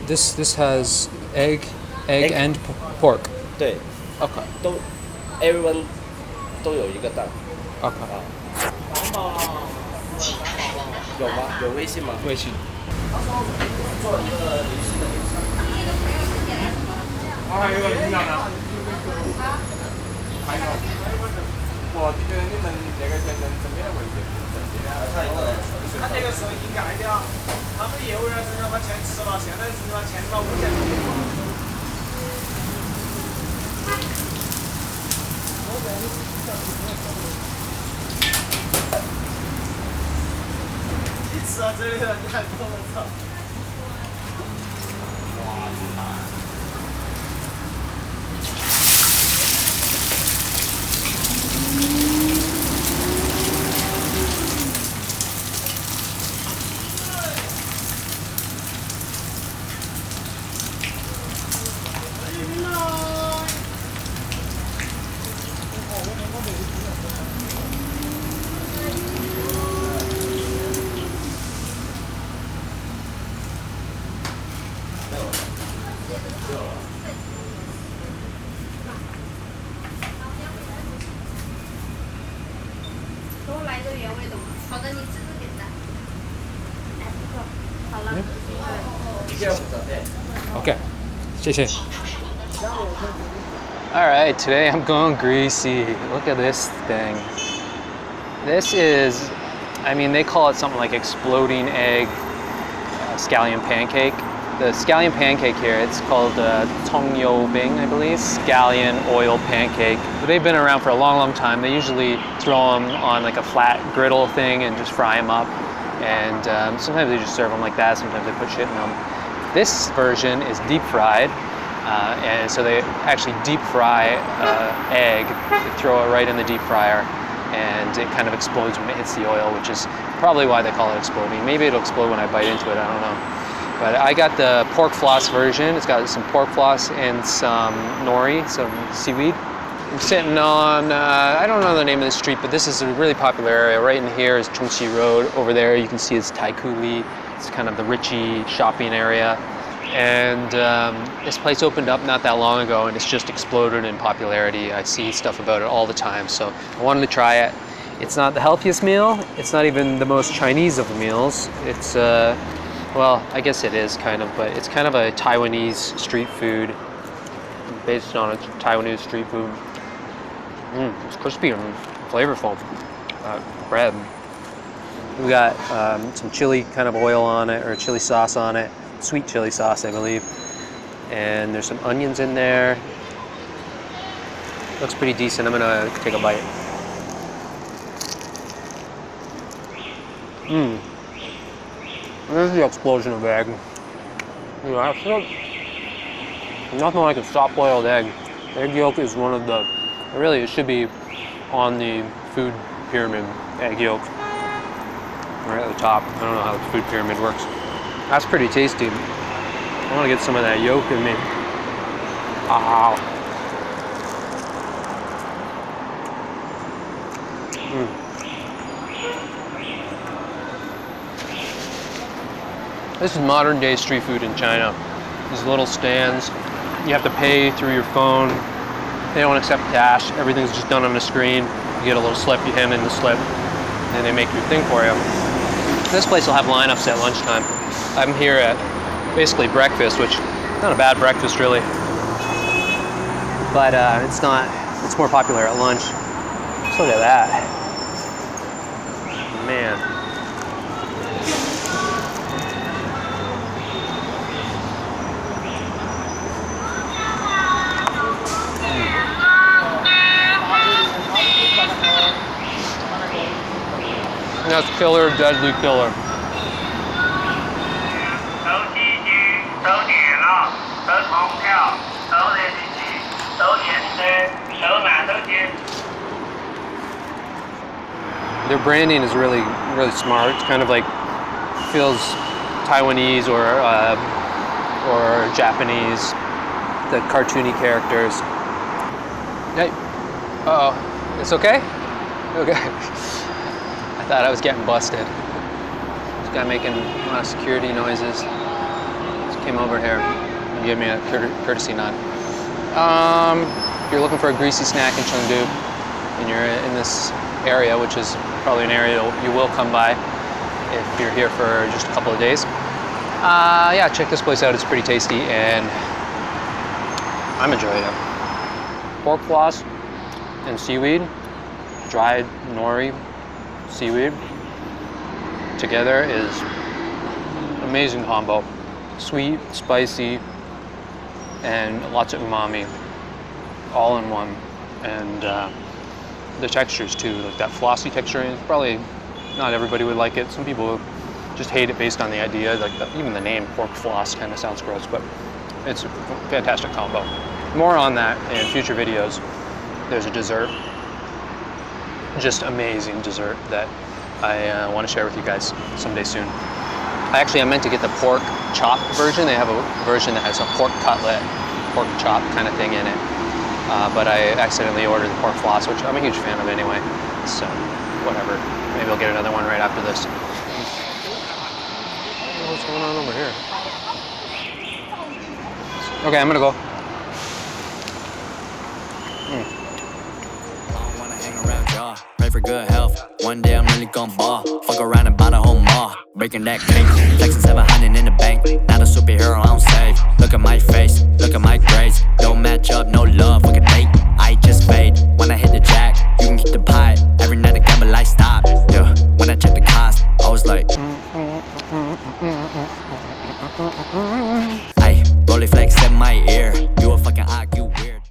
This has egg and pork. 对 Okay. 都 everyone 都有一个蛋 Okay. 啊。有吗？有微信吗？微信。做一个离席的流程。还有一个营养呢？还有，我觉得你们这个正面的位置，他这个是应该的啊。他们业务员是要把钱吃了，现在是把钱把5千多。你吃啊，这个你还不能吃。哇，真大！给我来一个原味的吗？好的，你自助点的。哎，不错，好了。一个负责对。Okay. 谢谢. All right, today I'm going greasy. Look at this thing. This is, I mean, they call it something like exploding egg scallion pancake. The scallion pancake here, it's called Tong Bing, I believe. Scallion oil pancake. But they've been around for a long, long time. They usually throw them on like a flat griddle thing and just fry them up. And sometimes they just serve them like that. Sometimes they put shit in them. This version is deep fried. And so they actually deep fry egg, they throw it right in the deep fryer, and it kind of explodes when it hits the oil, which is probably why they call it exploding. Maybe it'll explode when I bite into it, I don't know. But I got the pork floss version. It's got some pork floss and some nori, some seaweed. I'm sitting on, I don't know the name of the street, but this is a really popular area. Right in here is Chengdu Road. Over there you can see it's Taikoo Li. It's kind of the richy shopping area. And this place opened up not that long ago, and it's just exploded in popularity. I see stuff about it all the time, so I wanted to try it. It's not the healthiest meal. It's not even the most Chinese of the meals. It's, well, I guess it is kind of, but it's kind of a Taiwanese street food, based on a Taiwanese street food. It's crispy and flavorful. Bread. We got some chili kind of oil on it, or chili sauce on it. Sweet chili sauce, I believe. And there's some onions in there. Looks pretty decent. I'm gonna take a bite. There's the explosion of egg. You know, I feel nothing like a soft-boiled egg. Egg yolk is one of the, really it should be on the food pyramid, egg yolk. Right at the top. I don't know how the food pyramid works. That's pretty tasty. I want to get some of that yolk in me. Wow. This is modern day street food in China. These little stands. You have to pay through your phone. They don't accept cash. Everything's just done on the screen. You get a little slip, you hand in the slip, and they make your thing for you. This place will have lineups at lunchtime. I'm here at basically breakfast, which is not a bad breakfast really, but it's more popular at lunch. Just look at that. Man. That's killer, deadly killer. Their branding is really, really smart. It's kind of like feels Taiwanese or Japanese. The cartoony characters. Hey, it's okay? Okay. I thought I was getting busted. This guy making a lot of security noises. It's came over here and gave me a courtesy nod. If you're looking for a greasy snack in Chengdu, and you're in this area, which is probably an area you will come by if you're here for just a couple of days, yeah, check this place out. It's pretty tasty, and I'm enjoying it. Pork floss and seaweed, dried nori seaweed, together is amazing combo. Sweet, spicy, and lots of umami, all in one. And the textures too, like that flossy texture. And probably not everybody would like it. Some people just hate it based on the idea, like even the name pork floss kind of sounds gross, but it's a fantastic combo. More on that in future videos. There's a dessert, just amazing dessert that I want to share with you guys someday soon. I meant to get the pork chop version. They have a version that has a pork cutlet, pork chop kind of thing in it. But I accidentally ordered the pork floss, which I'm a huge fan of anyway. So, whatever. Maybe I'll get another one right after this. What's going on over here? Okay, I'm gonna go. Pray for good health. One day I'm really gon' ball. Fuck around and buy the whole mall. Breaking that cake. Flexing 700 in the bank. Not a superhero, I don't save. Look at my face. Look at my grades. Don't match up, no love. Look at date. I just fade. When I hit the